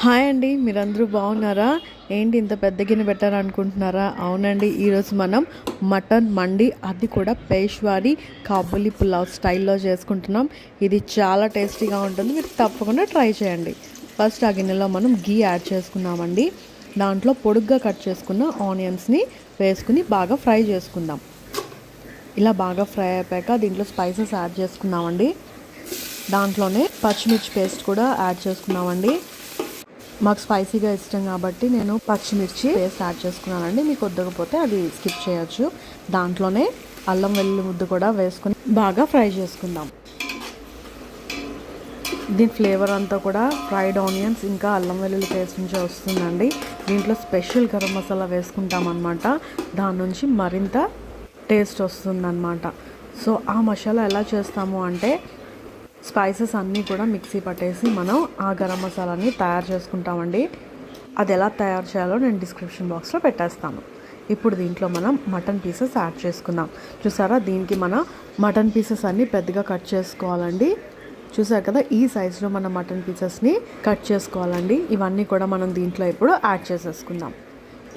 Hi అండి, మీరందరూ బాగున్నారా? ఏంటి ఇంత పెద్ద గిన్నె పెట్టారనుకుంటున్నారా? అవునండి, ఈరోజు మనం మటన్ మండి, అది కూడా పేష్వారీ కాబూలీ పులావ్ స్టైల్లో చేసుకుంటున్నాం. ఇది చాలా టేస్టీగా ఉంటుంది, మీరు తప్పకుండా ట్రై చేయండి. ఫస్ట్ ఆ గిన్నెలో మనం గీ యాడ్ చేసుకున్నామండి. దాంట్లో పొడుగ్గా కట్ చేసుకున్న ఆనియన్స్ని వేసుకుని బాగా ఫ్రై చేసుకుందాం. ఇలా బాగా ఫ్రై అయిపోయాక దీంట్లో స్పైసెస్ యాడ్ చేసుకున్నామండి. దాంట్లోనే పచ్చిమిర్చి పేస్ట్ కూడా యాడ్ చేసుకున్నామండి. మాకు స్పైసీగా ఇష్టం కాబట్టి నేను పచ్చిమిర్చి పేస్ట్ యాడ్ చేసుకున్నానండి. మీకు వద్దకపోతే అది స్కిప్ చేయొచ్చు. దాంట్లోనే అల్లం వెల్లుల్లి ముద్ద కూడా వేసుకొని బాగా ఫ్రై చేసుకుందాం. దీని ఫ్లేవర్ అంతా కూడా ఫ్రైడ్ ఆనియన్స్ ఇంకా అల్లం వెల్లుల్లి పేస్ట్ నుంచి వస్తుందండి. దీంట్లో స్పెషల్ గరం మసాలా వేసుకుంటాం అన్నమాట. దాని నుంచి మరింత టేస్ట్ వస్తుందన్నమాట. సో ఆ మసాలా ఎలా చేస్తాము అంటే, స్పైసెస్ అన్నీ కూడా మిక్సీ పట్టేసి మనం ఆ గరం మసాలాని తయారు చేసుకుంటామండి. అది ఎలా తయారు చేయాలో నేను డిస్క్రిప్షన్ బాక్స్లో పెట్టేస్తాను. ఇప్పుడు దీంట్లో మనం మటన్ పీసెస్ యాడ్ చేసుకుందాం. చూసారా, దీనికి మన మటన్ పీసెస్ అన్నీ పెద్దగా కట్ చేసుకోవాలండి. చూసారు కదా, ఈ సైజులో మన మటన్ పీసెస్ని కట్ చేసుకోవాలండి. ఇవన్నీ కూడా మనం దీంట్లో ఇప్పుడు యాడ్ చేసేసుకుందాం.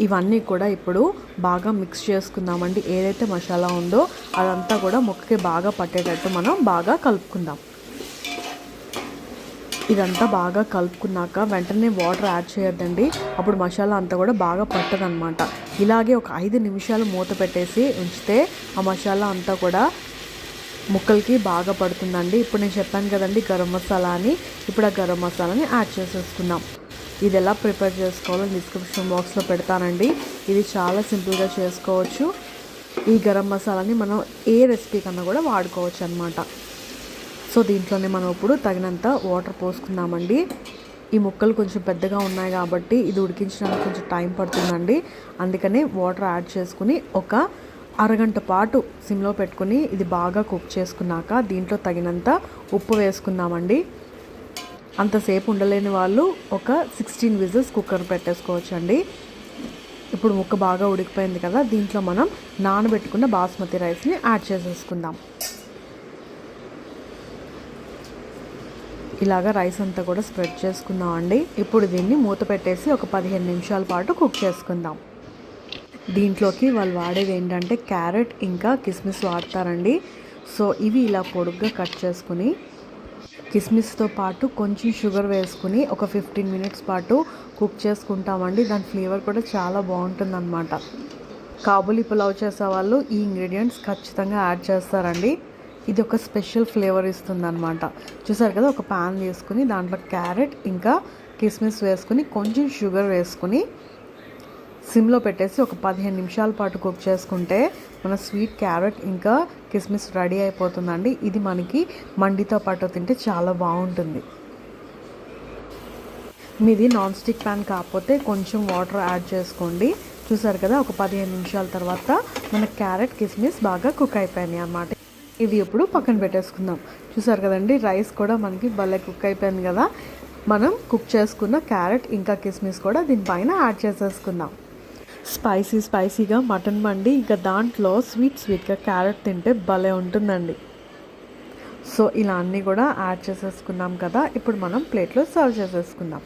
ఇవన్నీ కూడా ఇప్పుడు బాగా మిక్స్ చేసుకుందామండి. ఏదైతే మసాలా ఉందో అదంతా కూడా ముక్కకి బాగా పట్టేటట్టు మనం బాగా కలుపుకుందాం. ఇదంతా బాగా కలుపుకున్నాక వెంటనే వాటర్ యాడ్ చేయొద్దండి, అప్పుడు మసాలా అంతా కూడా బాగా పట్టదనమాట. ఇలాగే ఒక 5 నిమిషాలు మూత పెట్టేసి ఉంచితే ఆ మసాలా అంతా కూడా ముక్కలకి బాగా పడుతుందండి. ఇప్పుడు నేను చెప్పాను కదండి గరం మసాలా అని, ఇప్పుడు ఆ గరం మసాలాని యాడ్ చేసేసుకుందాం. ఇది ఎలా ప్రిపేర్ చేసుకోవాలో డిస్క్రిప్షన్ బాక్స్లో పెడతానండి. ఇది చాలా సింపుల్గా చేసుకోవచ్చు. ఈ గరం మసాలాని మనం ఏ రెసిపీ కన్నా కూడా వాడుకోవచ్చు అనమాట. సో దీంట్లోనే మనం ఇప్పుడు తగినంత వాటర్ పోసుకుందామండి. ఈ ముక్కలు కొంచెం పెద్దగా ఉన్నాయి కాబట్టి ఇది ఉడికించడానికి కొంచెం టైం పడుతుందండి. అందుకని వాటర్ యాడ్ చేసుకుని ఒక అరగంట పాటు సిమ్లో పెట్టుకుని ఇది బాగా కుక్ చేసుకున్నాక దీంట్లో తగినంత ఉప్పు వేసుకుందామండి. అంతసేపు ఉండలేని వాళ్ళు ఒక 16 విజిల్స్ కుక్కర్ పెట్టేసుకోవచ్చండి. ఇప్పుడు ముక్క బాగా ఉడికిపోయింది కదా, దీంట్లో మనం నానబెట్టుకున్న బాస్మతి రైస్ని యాడ్ చేసేసుకుందాం. ఇలాగా రైస్ అంతా కూడా స్ప్రెడ్ చేసుకుందాం అండి. ఇప్పుడు దీన్ని మూత పెట్టేసి ఒక 15 నిమిషాల పాటు కుక్ చేసుకుందాం. దీంట్లోకి వాళ్ళు వాడేది ఏంటంటే క్యారెట్ ఇంకా కిస్మిస్ వాడతారండి. సో ఇవి ఇలా పొడుగ్గా కట్ చేసుకుని కిస్మిస్తో పాటు కొంచెం షుగర్ వేసుకుని ఒక 15 మినిట్స్ పాటు కుక్ చేసుకుంటామండి. దాని ఫ్లేవర్ కూడా చాలా బాగుంటుందన్నమాట. కాబూలీ పులావ్ చేసే వాళ్ళు ఈ ఇంగ్రీడియంట్స్ ఖచ్చితంగా యాడ్ చేస్తారండి. ఇది ఒక స్పెషల్ ఫ్లేవర్ ఇస్తుంది అనమాట. చూసారు కదా, ఒక ప్యాన్ తీసుకుని దాంట్లో క్యారెట్ ఇంకా కిస్మిస్ వేసుకుని కొంచెం షుగర్ వేసుకుని సిమ్లో పెట్టేసి ఒక 15 నిమిషాల పాటు కుక్ చేసుకుంటే మన స్వీట్ క్యారెట్ ఇంకా కిస్మిస్ రెడీ అయిపోతుందండి. ఇది మనకి మండితో పాటు తింటే చాలా బాగుంటుంది. మీది నాన్ స్టిక్ ప్యాన్ కాకపోతే కొంచెం వాటర్ యాడ్ చేసుకోండి. చూసారు కదా, ఒక 15 నిమిషాల తర్వాత మన క్యారెట్ కిస్మిస్ బాగా కుక్ అయిపోయినాయి అన్నమాట. ఇవి ఇప్పుడు పక్కన పెట్టేసుకుందాం. చూసారు కదండి, రైస్ కూడా మనకి భలే కుక్ అయిపోయింది కదా. మనం కుక్ చేసుకున్న క్యారెట్ ఇంకా కిస్మిస్ కూడా దీనిపైన యాడ్ చేసేసుకుందాం. స్పైసీగా మటన్ మండి, ఇంకా దాంట్లో స్వీట్గా క్యారెట్ తింటే భలే ఉంటుందండి. సో ఇలా అన్నీ కూడా యాడ్ చేసేసుకున్నాం కదా, ఇప్పుడు మనం ప్లేట్లో సర్వ్ చేసేసుకుందాం.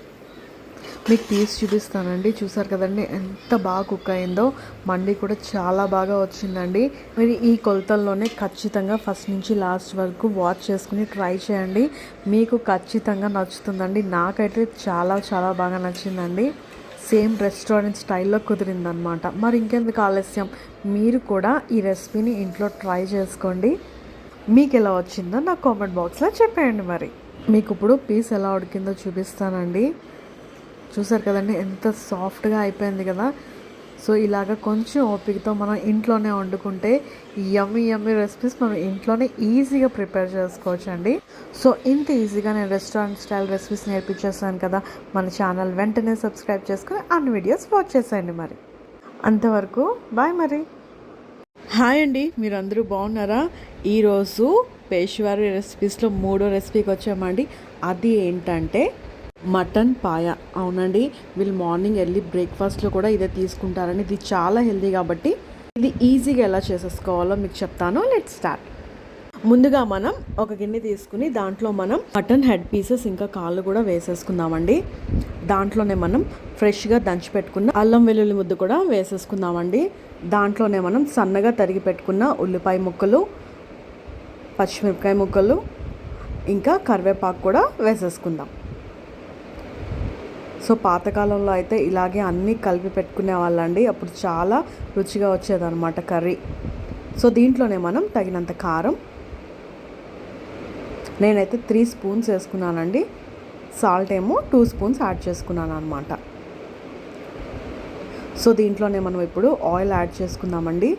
మీకు తీసి చూపిస్తానండి. చూసారు కదండి ఎంత బాగా కుక్ అయిందో. మండి కూడా చాలా బాగా వచ్చిందండి. మీరు ఈ కొలతల్లోనే ఖచ్చితంగా ఫస్ట్ నుంచి లాస్ట్ వరకు వాచ్ చేసుకుని ట్రై చేయండి. మీకు ఖచ్చితంగా నచ్చుతుందండి. నాకైతే చాలా బాగా నచ్చిందండి. సేమ్ రెస్టారెంట్ స్టైల్లో కుదిరిందనమాట. మరి ఇంకెందుకు ఆలస్యం, మీరు కూడా ఈ రెసిపీని ఇంట్లో ట్రై చేసుకోండి. మీకు ఎలా వచ్చిందో నా కామెంట్ బాక్స్లో చెప్పేయండి. మరి మీకు ఇప్పుడు పీస్ ఎలా ఉడికిందో చూపిస్తానండి. చూసారు కదండి ఎంత సాఫ్ట్గా అయిపోయింది కదా. సో ఇలాగ కొంచెం ఓపికతో మనం ఇంట్లోనే వండుకుంటే యమ్మీ రెసిపీస్ మనం ఇంట్లోనే ఈజీగా ప్రిపేర్ చేసుకోవచ్చు అండి. సో ఇంత ఈజీగా నేను రెస్టారెంట్ స్టైల్ రెసిపీస్ నేర్పించేస్తాను కదా. మన ఛానల్ వెంటనే సబ్స్క్రైబ్ చేసుకుని అన్ని వీడియోస్ వాచ్ చేసేయండి. మరి అంతవరకు బాయ్. మరి హాయ్ అండి, మీరందరూ బాగున్నారా? ఈరోజు పేష్వారీ రెసిపీస్లో 3వ రెసిపీకి వచ్చామండి. అది ఏంటంటే మటన్ పాయ. అవునండి, వీళ్ళు మార్నింగ్ వెళ్ళి బ్రేక్ఫాస్ట్లో కూడా ఇదే తీసుకుంటారని. ఇది చాలా హెల్దీ కాబట్టి ఇది ఈజీగా ఎలా చేసేసుకోవాలో మీకు చెప్తాను. Let's start. ముందుగా మనం ఒక గిన్నె తీసుకుని దాంట్లో మనం మటన్ హెడ్ పీసెస్ ఇంకా కాళ్ళు కూడా వేసేసుకుందామండి. దాంట్లోనే మనం ఫ్రెష్గా దంచి పెట్టుకున్న అల్లం వెల్లుల్లి ముద్ద కూడా వేసేసుకుందామండి. దాంట్లోనే మనం సన్నగా తరిగి పెట్టుకున్న ఉల్లిపాయ ముక్కలు, పచ్చిమిరపకాయ ముక్కలు, ఇంకా కరివేపాకు కూడా వేసేసుకుందాం. సో పాతకాలంలో అయితే ఇలాగే అన్నీ కలిపి పెట్టుకునే వాళ్ళండి. అప్పుడు చాలా రుచిగా వచ్చేదన్నమాట కర్రీ. సో దీంట్లోనే మనం తగినంత కారం, నేనైతే 3 స్పూన్స్ వేసుకున్నానండి. సాల్ట్ ఏమో 2 స్పూన్స్ యాడ్ చేసుకున్నాను అనమాట. సో దీంట్లోనే మనం ఇప్పుడు ఆయిల్ యాడ్ చేసుకుందామండి.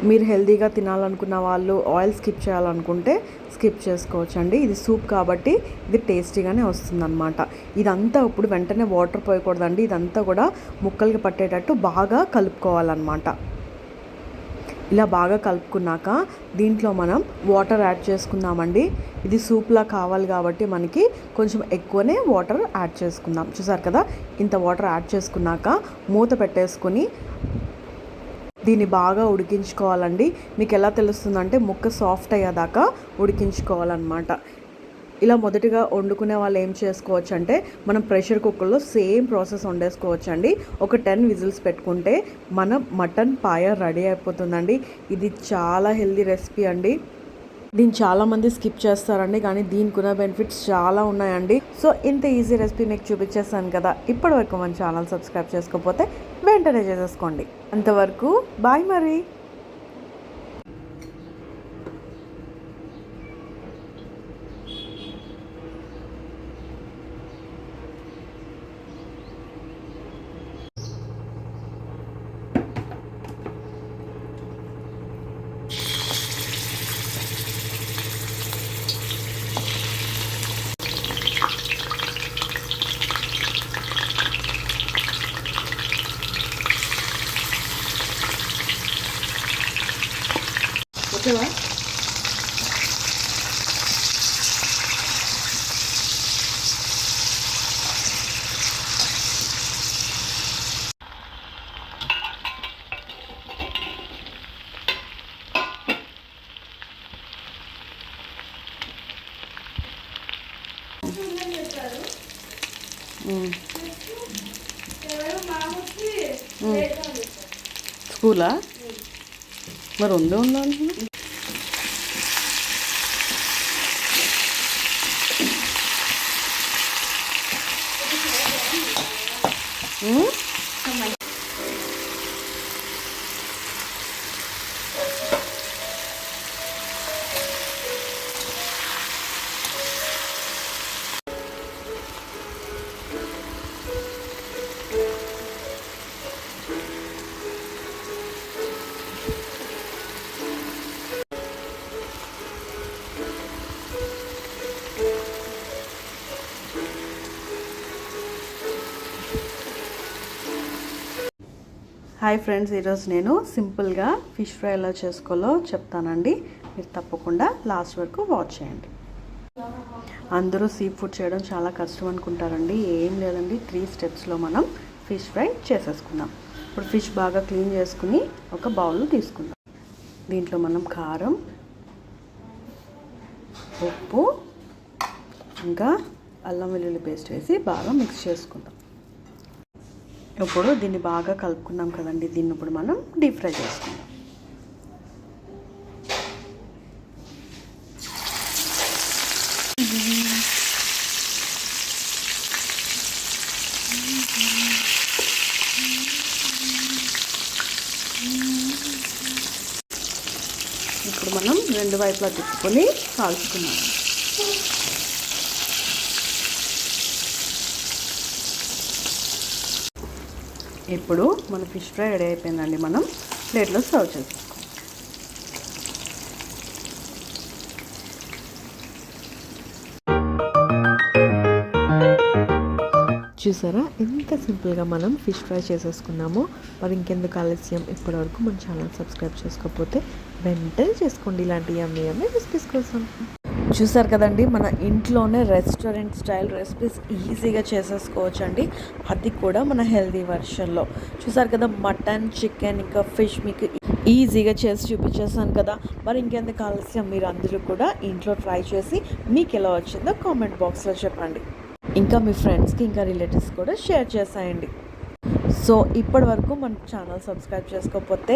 మీరు హెల్తీగా తినాలనుకున్న వాళ్ళు ఆయిల్ స్కిప్ చేయాలనుకుంటే స్కిప్ చేసుకోవచ్చండి. ఇది సూప్ కాబట్టి ఇది టేస్టీగానే వస్తుందన్నమాట. ఇదంతా ఇప్పుడు వెంటనే వాటర్ పోయకూడదండి. ఇదంతా కూడా ముక్కలకి పట్టేటట్టు బాగా కలుపుకోవాలన్నమాట. ఇలా బాగా కలుపుకున్నాక దీంట్లో మనం వాటర్ యాడ్ చేసుకుందామండి. ఇది సూప్లా కావాలి కాబట్టి మనకి కొంచెం ఎక్కువనే వాటర్ యాడ్ చేసుకుందాం. చూసారు కదా, ఇంత వాటర్ యాడ్ చేసుకున్నాక మూత పెట్టేసుకొని దీన్ని బాగా ఉడికించుకోవాలండి. మీకు ఎలా తెలుస్తుందంటే ముక్క సాఫ్ట్ అయ్యేదాకా ఉడికించుకోవాలన్నమాట. ఇలా మొదటిగా వండుకునే వాళ్ళు ఏం చేసుకోవచ్చు అంటే మనం ప్రెషర్ కుక్కర్లో సేమ్ ప్రాసెస్ వండేసుకోవచ్చండి. ఒక 10 విజిల్స్ పెట్టుకుంటే మన మటన్ పాయ రెడీ అయిపోతుందండి. ఇది చాలా హెల్దీ రెసిపీ అండి. దీన్ని చాలామంది స్కిప్ చేస్తారండి, కానీ దీనికి ఉన్న బెనిఫిట్స్ చాలా ఉన్నాయండి. సో ఇంత ఈజీ రెసిపీ మీకు చూపించేస్తాను కదా. ఇప్పటివరకు మన ఛానల్ సబ్స్క్రైబ్ చేసుకోకపోతే వెంటనే చేసేసుకోండి. అంతవరకు బాయ్ మరి. ఓకేవా? స్కూలా మరి ఉందే ఉండాలి. హాయ్ ఫ్రెండ్స్, ఈరోజు నేను సింపుల్గా ఫిష్ ఫ్రై ఎలా చేసుకోవాలో చెప్తానండి. మీరు తప్పకుండా లాస్ట్ వరకు వాచ్ చేయండి. అందరూ సీ ఫుడ్ చేయడం చాలా కష్టం అనుకుంటారండి. ఏం లేదండి, 3 స్టెప్స్లో మనం ఫిష్ ఫ్రై చేసేసుకుందాం. ఇప్పుడు ఫిష్ బాగా క్లీన్ చేసుకుని ఒక బౌల్లో తీసుకుందాం. దీంట్లో మనం కారం, ఉప్పు, ఇంకా అల్లం వెల్లుల్లి పేస్ట్ వేసి బాగా మిక్స్ చేసుకుందాం. ఇప్పుడు దీన్ని బాగా కలుపుకున్నాం కదండి. దీన్ని ఇప్పుడు మనం డీప్ ఫ్రై చేసుకుందాం. ఇప్పుడు మనం 2 వైపులా తిప్పుకొని కాల్చుకున్నాం. ఇప్పుడు మన ఫిష్ ఫ్రై రెడీ అయిపోయిందండి. మనం ప్లేట్లో సర్వ్ చేసుకోవాలి. చూసారా ఎంత సింపుల్గా మనం ఫిష్ ఫ్రై చేసేసుకున్నామో. మరి ఇంకెందుకు ఆలస్యం, ఇప్పటివరకు మన ఛానల్ సబ్స్క్రైబ్ చేసుకోకపోతే వెంటనే చేసుకోండి ఇలాంటి యమ్మీ రెసిపీస్ కోసం. చూసారు కదండి, మన ఇంట్లోనే రెస్టారెంట్ స్టైల్ రెసిపీస్ ఈజీగా చేసేసుకోవచ్చు అండి. అది కూడా మన హెల్దీ వర్షన్లో. చూసారు కదా, మటన్, చికెన్, ఇంకా ఫిష్ మీకు ఈజీగా చేసి చూపించేసాను కదా. మరి ఇంకెందుకు ఆలస్యం, మీరు అందరూ కూడా ఇంట్లో ట్రై చేసి మీకు ఎలా వచ్చిందో కామెంట్ బాక్స్లో చెప్పండి. ఇంకా మీ ఫ్రెండ్స్కి ఇంకా రిలేటివ్స్ కూడా షేర్ చేసేయండి. సో ఇప్పటి వరకు మన ఛానల్ సబ్స్క్రైబ్ చేసుకోకపోతే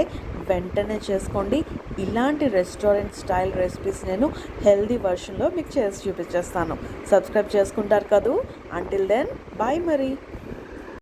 వెంటనే చేసుకోండి. ఇలాంటి రెస్టారెంట్ స్టైల్ రెసిపీస్ నేను హెల్దీ వర్షన్లో మీకు చేసి చూపించేస్తాను. సబ్స్క్రైబ్ చేసుకుంటారు కదూ. అంటిల్ దెన్ బాయ్ మరి.